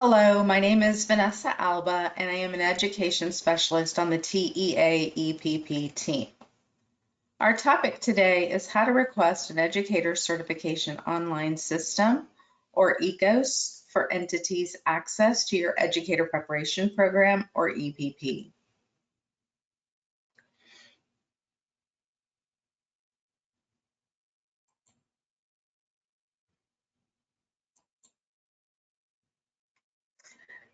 Hello, my name is Vanessa Alba, and I am an education specialist on the TEA EPP team. Our topic today is how to request an educator certification online system, or ECOS, for entities access to your educator preparation program, or EPP.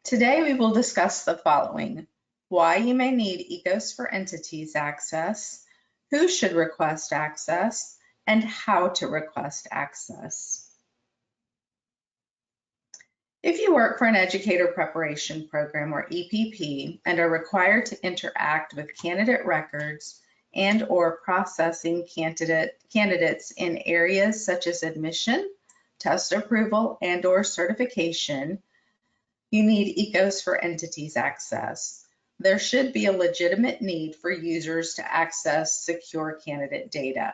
Today we will discuss the following: why you may need ECOS for entities access, who should request access, and how to request access. If you work for an educator preparation program or EPP and are required to interact with candidate records and/or processing candidates in areas such as admission, test approval, and/or certification, you need ECOS for entities access. There should be a legitimate need for users to access secure candidate data.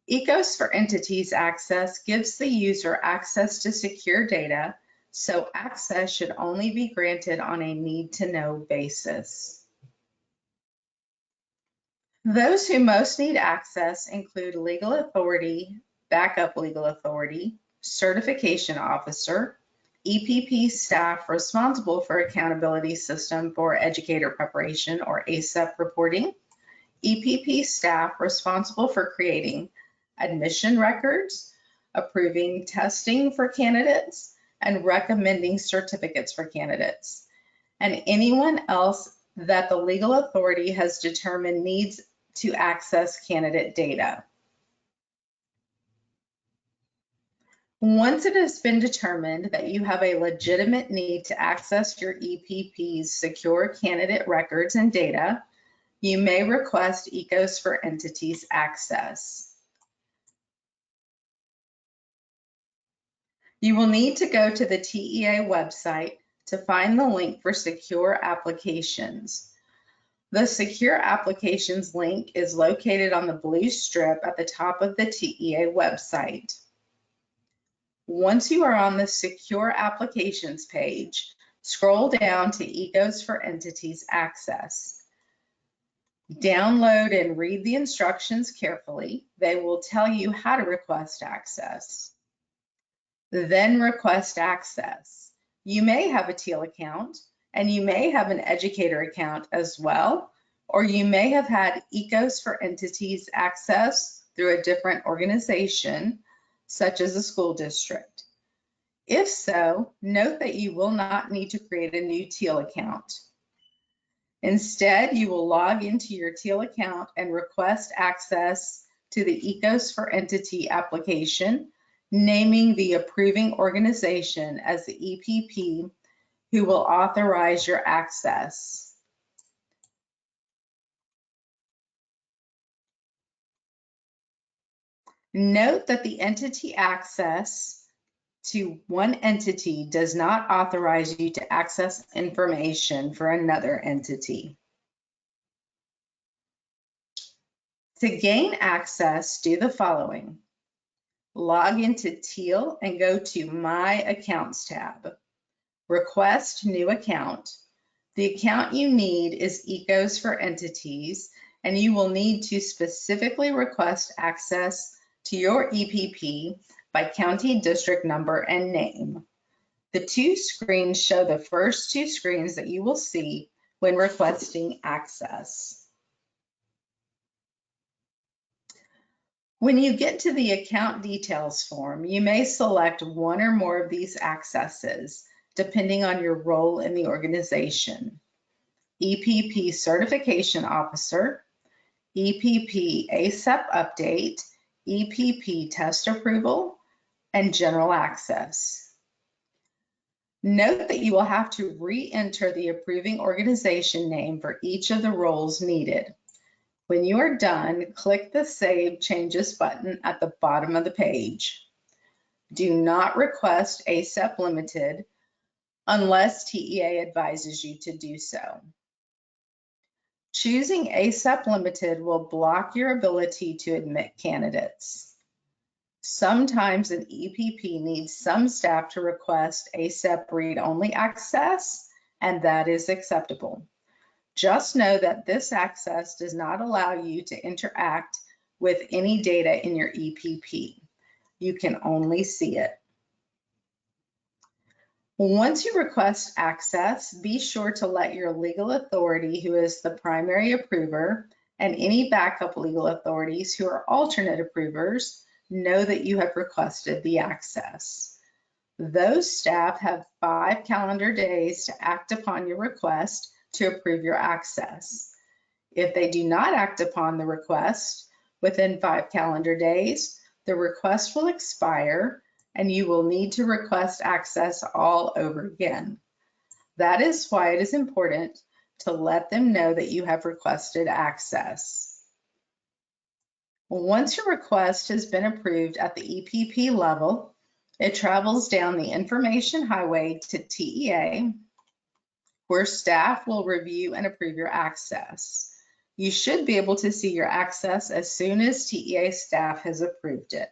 ECOS for entities access gives the user access to secure data, so access should only be granted on a need-to-know basis. Those who most need access include legal authority, backup legal authority, certification officer, EPP staff responsible for accountability system for educator preparation or ACEP reporting, EPP staff responsible for creating admission records, approving testing for candidates, and recommending certificates for candidates, and anyone else that the legal authority has determined needs to access candidate data. Once it has been determined that you have a legitimate need to access your EPP's secure candidate records and data, you may request ECOS for entities access. You will need to go to the TEA website to find the link for secure applications. The secure applications link is located on the blue strip at the top of the TEA website. Once you are on the secure applications page, scroll down to ECOS for entities access. Download and read the instructions carefully. They will tell you how to request access. Then request access. You may have a TEAL account, and you may have an educator account as well, or you may have had ECOS for entities access through a different organization, such as a school district. If so, note that you will not need to create a new TEAL account. Instead, you will log into your TEAL account and request access to the ECOS for Entity application, naming the approving organization as the EPP who will authorize your access. Note that the entity access to one entity does not authorize you to access information for another entity. To gain access, do the following. Log into TEAL and go to My Accounts tab. Request New Account. The account you need is ECOS for Entities, and you will need to specifically request access to your EPP by county, district number, and name. The two screens show the first two screens that you will see when requesting access. When you get to the account details form, you may select one or more of these accesses, depending on your role in the organization. EPP Certification Officer, EPP ACEP Update, EPP Test Approval, and General Access. Note that you will have to re-enter the approving organization name for each of the roles needed. When you are done, click the Save Changes button at the bottom of the page. Do not request ACEP Limited unless TEA advises you to do so. Choosing ACEP Limited will block your ability to admit candidates. Sometimes an EPP needs some staff to request ASAP read-only access, and that is acceptable. Just know that this access does not allow you to interact with any data in your EPP. You can only see it. Once you request access, be sure to let your legal authority, who is the primary approver, and any backup legal authorities who are alternate approvers, know that you have requested the access. Those staff have 5 calendar days to act upon your request to approve your access. If they do not act upon the request within 5 calendar days, the request will expire and you will need to request access all over again. That is why it is important to let them know that you have requested access. Once your request has been approved at the EPP level, it travels down the information highway to TEA, where staff will review and approve your access. You should be able to see your access as soon as TEA staff has approved it.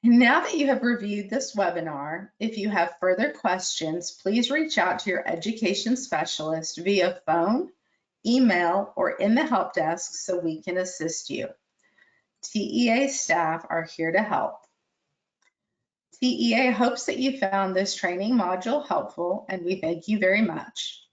Now that you have reviewed this webinar, if you have further questions, please reach out to your education specialist via phone, email, or in the help desk so we can assist you. TEA staff are here to help. TEA hopes that you found this training module helpful, and we thank you very much.